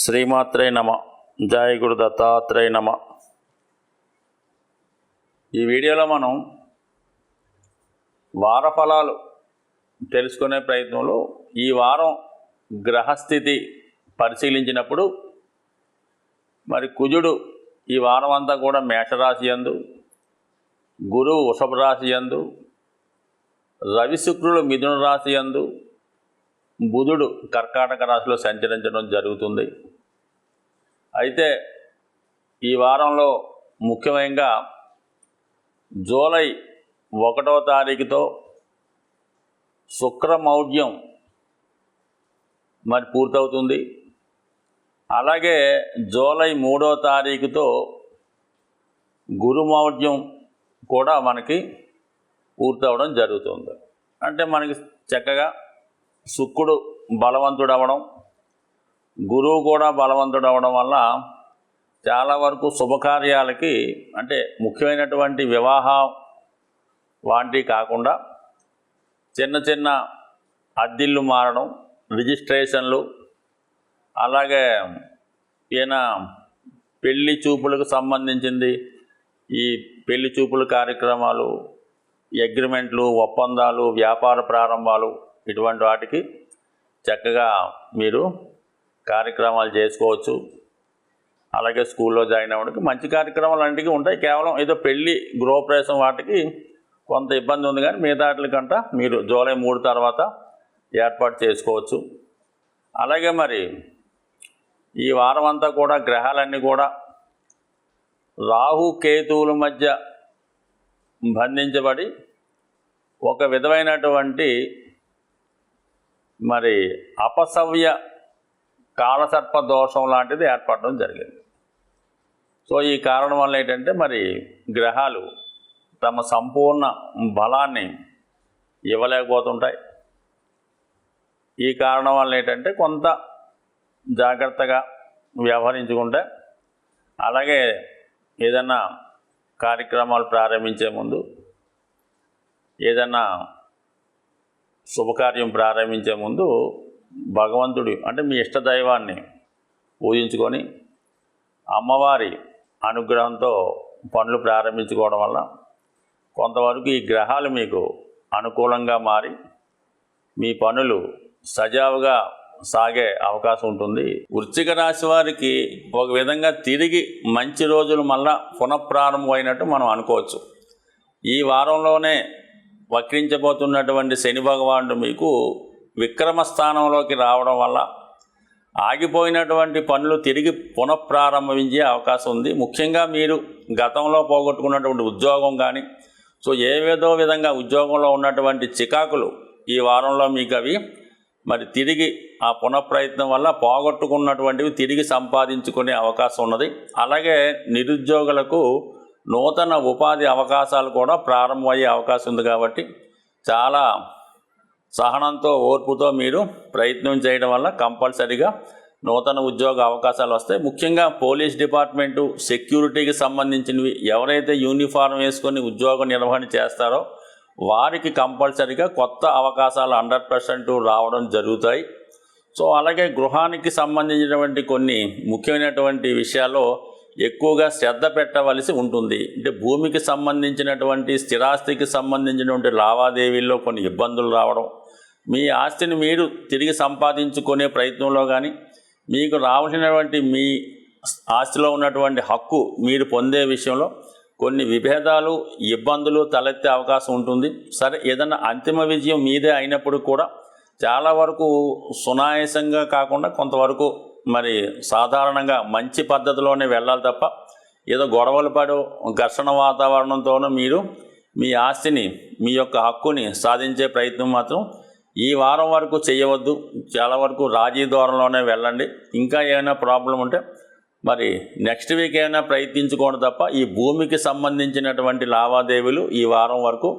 శ్రీమాత్రే నమ. జయ గురు దత్తాత్రేయ నమ. ఈ వీడియోలో మనం వార ఫలాలు తెలుసుకునే ప్రయత్నంలో ఈ వారం గ్రహస్థితి పరిశీలించినప్పుడు మరి కుజుడు ఈ వారం అంతా కూడా మేషరాశి యందు, గురువు వృషభ రాశి యందు, రవి శుక్రులు మిథున రాశి యందు, బుధుడు కర్కాటక రాశిలో సంచరించడం జరుగుతుంది. అయితే ఈ వారంలో ముఖ్యంగా జూలై 1వ తారీఖుతో శుక్రమౌఢ్యం మరి పూర్తవుతుంది. అలాగే జూలై 3వ తారీఖుతో గురుమౌఢ్యం కూడా మనకి పూర్తవడం జరుగుతుంది. అంటే మనకి చక్కగా శుక్రుడు బలవంతుడు అవ్వడం, గురువు కూడా బలవంతుడు అవ్వడం వల్ల చాలా వరకు శుభకార్యాలకి, అంటే ముఖ్యమైనటువంటి వివాహం వాంటివి కాకుండా చిన్న చిన్న అద్దిళ్ళు మారడం, రిజిస్ట్రేషన్లు, అలాగే ఈయన పెళ్లి చూపులకు సంబంధించింది ఈ పెళ్లి చూపుల కార్యక్రమాలు, అగ్రిమెంట్లు, ఒప్పందాలు, వ్యాపార ప్రారంభాలు, ఇటువంటి వాటికి చక్కగా మీరు కార్యక్రమాలు చేసుకోవచ్చు. అలాగే స్కూల్లో జాయిన్ అవ్వడానికి మంచి కార్యక్రమాలు అన్నిటికీ ఉంటాయి. కేవలం ఏదో పెళ్ళి, గృహప్రవేశం వాటికి కొంత ఇబ్బంది ఉంది, కానీ మిగతా వాటికంట మీరు జూలై 3 తర్వాత ఏర్పాటు చేసుకోవచ్చు. అలాగే మరి ఈ వారం అంతా కూడా గ్రహాలన్నీ కూడా రాహు కేతువుల మధ్య బంధించబడి ఒక విధమైనటువంటి మరి అపసవ్య కాలసర్ప దోషం లాంటిది ఏర్పడడం జరిగింది. సో ఈ కారణం వల్ల ఏంటంటే మరి గ్రహాలు తమ సంపూర్ణ బలాన్ని ఇవ్వలేకపోతుంటాయి. ఈ కారణం వల్ల ఏంటంటే కొంత జాగ్రత్తగా వ్యవహరించుకుంటే, అలాగే ఏదన్నా కార్యక్రమాలు ప్రారంభించే ముందు, ఏదన్నా శుభకార్యం ప్రారంభించే ముందు భగవంతుడి అంటే మీ ఇష్టదైవాన్ని పూజించుకొని అమ్మవారి అనుగ్రహంతో పనులు ప్రారంభించుకోవడం వల్ల కొంతవరకు ఈ గ్రహాలు మీకు అనుకూలంగా మారి మీ పనులు సజావుగా సాగే అవకాశం ఉంటుంది. వృశ్చిక రాశి వారికి ఒక విధంగా తిరిగి మంచి రోజులు మళ్ళా పునఃప్రారంభమైనట్టు మనం అనుకోవచ్చు. ఈ వారంలోనే వక్రించబోతున్నటువంటి శని భగవానుడు మీకు విక్రమ స్థానంలోకి రావడం వల్ల ఆగిపోయినటువంటి పనులు తిరిగి పునఃప్రారంభించే అవకాశం ఉంది. ముఖ్యంగా మీరు గతంలో పోగొట్టుకున్నటువంటి ఉద్యోగం కానీ, సో ఏవేదో విధంగా ఉద్యోగంలో ఉన్నటువంటి చికాకులు ఈ వారంలో మీకు అవి మరి తిరిగి ఆ పునఃప్రయత్నం వల్ల పోగొట్టుకున్నటువంటివి తిరిగి సంపాదించుకునే అవకాశం ఉన్నది. అలాగే నిరుద్యోగులకు నూతన ఉపాధి అవకాశాలు కూడా ప్రారంభమయ్యే అవకాశం ఉంది. కాబట్టి చాలా సహనంతో, ఓర్పుతో మీరు ప్రయత్నం చేయడం వల్ల కంపల్సరీగా నూతన ఉద్యోగ అవకాశాలు వస్తాయి. ముఖ్యంగా పోలీస్ డిపార్ట్మెంటు, సెక్యూరిటీకి సంబంధించినవి ఎవరైతే యూనిఫారం వేసుకొని ఉద్యోగ నిర్వహణ చేస్తారో వారికి కంపల్సరీగా కొత్త అవకాశాలు 100% రావడం జరుగుతాయి. సో అలాగే గృహానికి సంబంధించినటువంటి కొన్ని ముఖ్యమైనటువంటి విషయాల్లో ఎక్కువగా శ్రద్ధ పెట్టవలసి ఉంటుంది. అంటే భూమికి సంబంధించినటువంటి, స్థిరాస్తికి సంబంధించినటువంటి లావాదేవీల్లో కొన్ని ఇబ్బందులు రావడం, మీ ఆస్తిని మీరు తిరిగి సంపాదించుకునే ప్రయత్నంలో కానీ, మీకు రావాల్సినటువంటి మీ ఆస్తిలో ఉన్నటువంటి హక్కు మీరు పొందే విషయంలో కొన్ని విభేదాలు, ఇబ్బందులు తలెత్తే అవకాశం ఉంటుంది. సరే, ఏదన్నా అంతిమ విజయం మీదే అయినప్పుడు కూడా చాలా వరకు సునాయాసంగా కాకుండా కొంతవరకు మరి సాధారణంగా మంచి పద్ధతిలోనే వెళ్ళాలి తప్ప ఏదో గొడవలు పడు ఘర్షణ వాతావరణంతోనూ మీరు మీ ఆస్తిని, మీ యొక్క హక్కుని సాధించే ప్రయత్నం మాత్రం ఈ వారం వరకు చేయవద్దు. చాలా వరకు రాజీ దూరంలోనే వెళ్ళండి. ఇంకా ఏమైనా ప్రాబ్లం ఉంటే మరి నెక్స్ట్ వీక్ ఏమైనా ప్రయత్నించుకోండి తప్ప ఈ భూమికి సంబంధించినటువంటి లావాదేవీలు ఈ వారం వరకు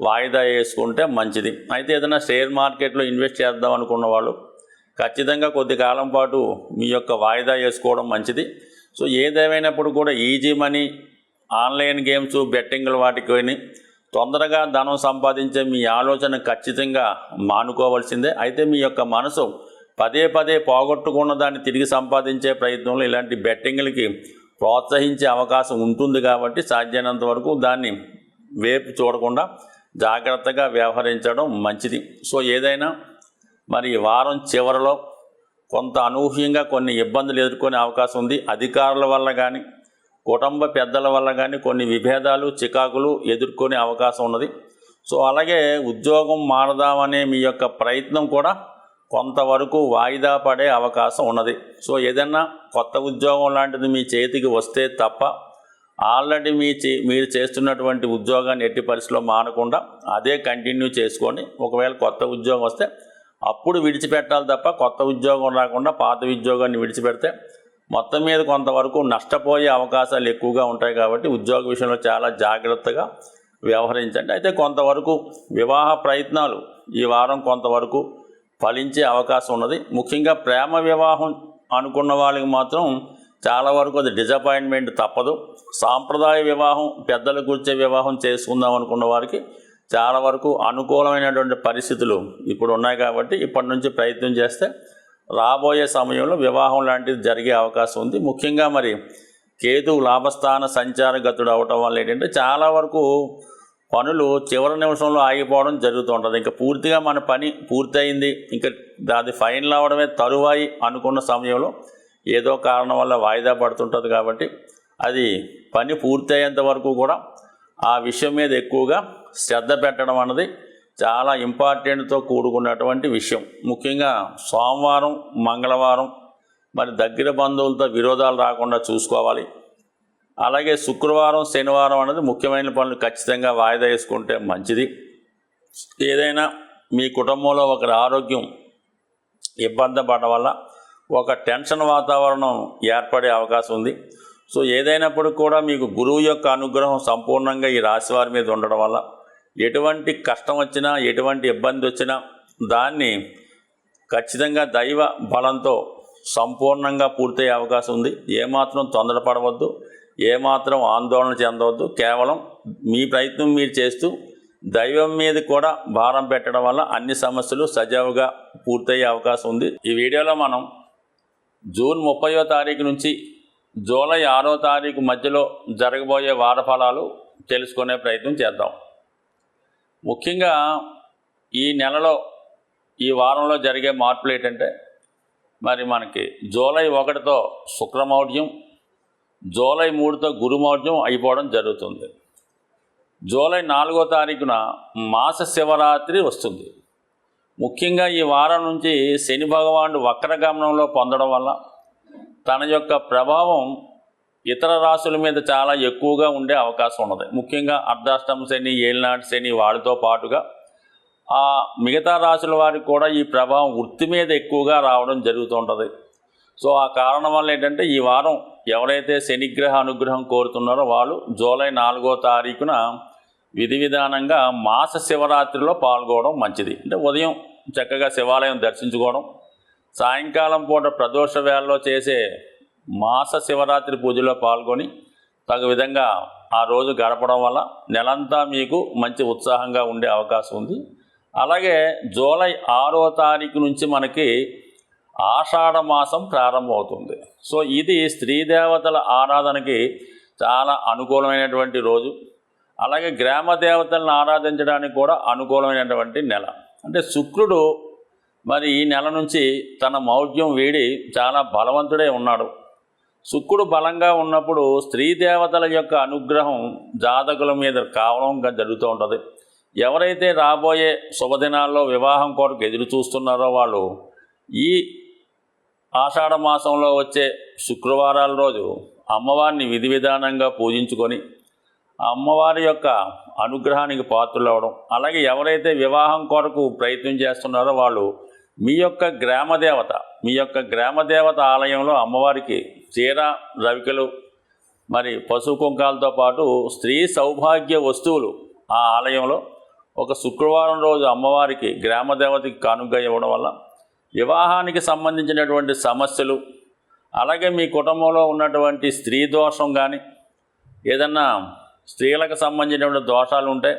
వాయిదా వేసుకుంటే మంచిది. అయితే ఏదైనా షేర్ మార్కెట్లో ఇన్వెస్ట్ చేద్దాం అనుకున్న వాళ్ళు ఖచ్చితంగా కొద్ది కాలం పాటు మీ యొక్క వాయిదా వేసుకోవడం మంచిది. సో ఏదేమైనప్పుడు కూడా ఈజీ మనీ, ఆన్లైన్ గేమ్స్, బెట్టింగ్లు వాటికి తొందరగా ధనం సంపాదించే మీ ఆలోచన ఖచ్చితంగా మానుకోవాల్సిందే. అయితే మీ యొక్క మనసు పదే పదే పోగొట్టుకున్న దాన్ని తిరిగి సంపాదించే ప్రయత్నంలో ఇలాంటి బెట్టింగ్లకి ప్రోత్సహించే అవకాశం ఉంటుంది కాబట్టి సాధ్యమైనంత వరకు దాన్ని వేపు చూడకుండా జాగ్రత్తగా వ్యవహరించడం మంచిది. సో ఏదైనా మరి ఈ వారం చివరిలో కొంత అనూహ్యంగా కొన్ని ఇబ్బందులు ఎదుర్కొనే అవకాశం ఉంది. అధికారుల వల్ల కానీ కుటుంబ పెద్దల వల్ల కానీ కొన్ని విభేదాలు చికాకులు ఎదుర్కొనే అవకాశం ఉన్నది. సో అలాగే ఉద్యోగం మారదామనే మీ యొక్క ప్రయత్నం కూడా కొంతవరకు వాయిదా పడే అవకాశం ఉన్నది. సో ఏదన్నా కొత్త ఉద్యోగం లాంటిది మీ చేతికి వస్తే తప్ప ఆల్రెడీ మీరు చేస్తున్నటువంటి ఉద్యోగాన్ని ఎట్టి పరిస్థితిలో మానకుండా అదే కంటిన్యూ చేసుకోండి. ఒకవేళ కొత్త ఉద్యోగం వస్తే అప్పుడు విడిచిపెట్టాలి తప్ప కొత్త ఉద్యోగం రాకుండా పాత ఉద్యోగాన్ని విడిచిపెడితే మొత్తం మీద కొంతవరకు నష్టపోయే అవకాశాలు ఎక్కువగా ఉంటాయి. కాబట్టి ఉద్యోగ విషయంలో చాలా జాగ్రత్తగా వ్యవహరించండి. అయితే కొంతవరకు వివాహ ప్రయత్నాలు ఈ వారం కొంతవరకు ఫలించే అవకాశం ఉన్నది. ముఖ్యంగా ప్రేమ వివాహం అనుకున్న వాళ్ళకి మాత్రం చాలా వరకు అది డిసప్పాయింట్మెంట్ తప్పదు. సాంప్రదాయ వివాహం పెద్దలు కూర్చే వివాహం చేసుకుందాం అనుకున్న వారికి చాలా వరకు అనుకూలమైనటువంటి పరిస్థితులు ఇప్పుడు ఉన్నాయి. కాబట్టి ఇప్పటి నుంచి ప్రయత్నం చేస్తే రాబోయే సమయంలో వివాహం లాంటిది జరిగే అవకాశం ఉంది. ముఖ్యంగా మరి కేతువు లాభస్థాన సంచారగతుడు అవటం వల్ల ఏంటంటే చాలా వరకు పనులు చివరి నిమిషంలో ఆగిపోవడం జరుగుతుంటుంది. ఇంకా పూర్తిగా మన పని పూర్తయింది, ఇంకా అది ఫైనల్ అవ్వడమే తరువాయి అనుకున్న సమయంలో ఏదో కారణం వల్ల వాయిదా పడుతుంటుంది. కాబట్టి అది పని పూర్తయ్యేంత వరకు కూడా ఆ విషయం మీద ఎక్కువగా శ్రద్ధ పెట్టడం అన్నది చాలా ఇంపార్టెంట్తో కూడుకున్నటువంటి విషయం. ముఖ్యంగా సోమవారం మంగళవారం మరి దగ్గర బంధువులతో విరోధాలు రాకుండా చూసుకోవాలి. అలాగే శుక్రవారం శనివారం అనేది ముఖ్యమైన పనులు ఖచ్చితంగా వాయిదా వేసుకుంటే మంచిది. ఏదైనా మీ కుటుంబంలో ఒకరి ఆరోగ్యం ఇబ్బంది పడడం వల్ల ఒక టెన్షన్ వాతావరణం ఏర్పడే అవకాశం ఉంది. సో ఏదైనప్పుడు కూడా మీకు గురువు యొక్క అనుగ్రహం సంపూర్ణంగా ఈ రాశి వారి మీద ఉండడం వల్ల ఎటువంటి కష్టం వచ్చినా ఎటువంటి ఇబ్బంది వచ్చినా దాన్ని ఖచ్చితంగా దైవ బలంతో సంపూర్ణంగా పూర్తయ్యే అవకాశం ఉంది. ఏమాత్రం తొందరపడవద్దు, ఏమాత్రం ఆందోళన చెందవద్దు. కేవలం మీ ప్రయత్నం మీరు చేస్తూ దైవం మీద కూడా భారం పెట్టడం వల్ల అన్ని సమస్యలు సజావుగా పూర్తయ్యే అవకాశం ఉంది. ఈ వీడియోలో మనం జూన్ 30వ తారీఖు నుంచి జూలై 6వ తారీఖు మధ్యలో జరగబోయే వార ఫలాలు తెలుసుకునే ప్రయత్నం చేద్దాం. ముఖ్యంగా ఈ నెలలో ఈ వారంలో జరిగే మార్పులు ఏంటంటే మరి మనకి జూలై 1తో శుక్రమౌఢ్యం, జూలై 3తో గురుమౌఢ్యం అయిపోవడం జరుగుతుంది. జూలై 4వ తారీఖున మాస శివరాత్రి వస్తుంది. ముఖ్యంగా ఈ వారం నుంచి శని భగవానుడు వక్రగమనంలో పొందడం వల్ల తన యొక్క ప్రభావం ఇతర రాశుల మీద చాలా ఎక్కువగా ఉండే అవకాశం ఉన్నది. ముఖ్యంగా అర్ధాష్టమ శని, ఏలినాటి శని వాటితో పాటుగా ఆ మిగతా రాశుల వారికి కూడా ఈ ప్రభావం వృత్తి మీద ఎక్కువగా రావడం జరుగుతుంటుంది. సో ఆ కారణం వల్ల ఏంటంటే ఈ వారం ఎవరైతే శనిగ్రహ అనుగ్రహం కోరుతున్నారో వాళ్ళు జూలై 4వ తారీఖున విధి విధానంగా మాస శివరాత్రిలో పాల్గొనడం మంచిది. అంటే ఉదయం చక్కగా శివాలయం దర్శించుకోవడం, సాయంకాలం పూట ప్రదోష వేళలో చేసే మాస శివరాత్రి పూజలో పాల్గొని తగు విధంగా ఆ రోజు గడపడం వల్ల నెలంతా మీకు మంచి ఉత్సాహంగా ఉండే అవకాశం ఉంది. అలాగే జూలై 6వ తారీఖు నుంచి మనకి ఆషాఢ మాసం ప్రారంభమవుతుంది. సో ఇది స్త్రీ దేవతల ఆరాధనకి చాలా అనుకూలమైనటువంటి రోజు. అలాగే గ్రామ దేవతలను ఆరాధించడానికి కూడా అనుకూలమైనటువంటి నెల. అంటే శుక్రుడు మరి ఈ నెల నుంచి తన మౌఢ్యం వీడి చాలా బలవంతుడే ఉన్నాడు. శుక్రుడు బలంగా ఉన్నప్పుడు స్త్రీ దేవతల యొక్క అనుగ్రహం జాతకుల మీద కావడం జరుగుతూ ఉంటుంది. ఎవరైతే రాబోయే శుభదినాల్లో వివాహం కొరకు ఎదురు చూస్తున్నారో వాళ్ళు ఈ ఆషాఢ మాసంలో వచ్చే శుక్రవారాల రోజు అమ్మవారిని విధి విధానంగా పూజించుకొని అమ్మవారి యొక్క అనుగ్రహానికి పాత్రలు అవ్వడం. అలాగే ఎవరైతే వివాహం కొరకు ప్రయత్నం చేస్తున్నారో వాళ్ళు మీ యొక్క గ్రామ దేవత ఆలయంలో అమ్మవారికి చీర, రవికలు, మరి పసుపు కుంకాలతో పాటు స్త్రీ సౌభాగ్య వస్తువులు ఆ ఆలయంలో ఒక శుక్రవారం రోజు అమ్మవారికి గ్రామ దేవతకి కానుకగా ఇవ్వడం వల్ల వివాహానికి సంబంధించినటువంటి సమస్యలు, అలాగే మీ కుటుంబంలో ఉన్నటువంటి స్త్రీ దోషం కానీ ఏదన్నా స్త్రీలకు సంబంధించినటువంటి దోషాలు ఉంటే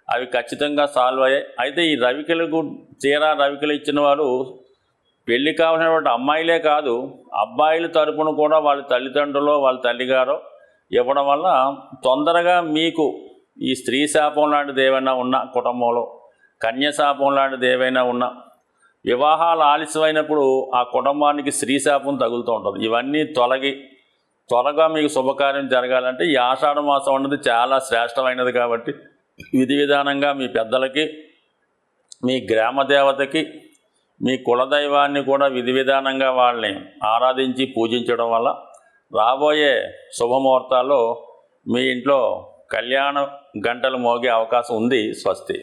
అవి ఖచ్చితంగా సాల్వ్ అయ్యాయి. అయితే ఈ రవికలకు చీర, రవికలు ఇచ్చిన వారు పెళ్లి కావాల్సినటువంటి అమ్మాయిలే కాదు, అబ్బాయిల తరపున కూడా వాళ్ళ తల్లిదండ్రులు వాళ్ళ తల్లిగారో ఇవ్వడం వల్ల తొందరగా మీకు ఈ స్త్రీ శాపం లాంటిది ఏమైనా ఉన్నా, కుటుంబంలో కన్యశాపం లాంటిది ఏవైనా ఉన్నా, వివాహాలు ఆలస్యమైనప్పుడు ఆ కుటుంబానికి స్త్రీ శాపం తగులుతూ ఉంటుంది. ఇవన్నీ తొలగి త్వరగా మీకు శుభకార్యం జరగాలంటే ఈ ఆషాఢ మాసం అన్నది చాలా శ్రేష్టమైనది. కాబట్టి విధి విధానంగా మీ పెద్దలకి, మీ గ్రామ దేవతకి, మీ కులదైవాన్ని కూడా విధి విధానంగా వాళ్ళని ఆరాధించి పూజించడం వల్ల రాబోయే శుభముహూర్తాల్లో మీ ఇంట్లో కళ్యాణ గంటలు మోగే అవకాశం ఉంది. స్వస్తి.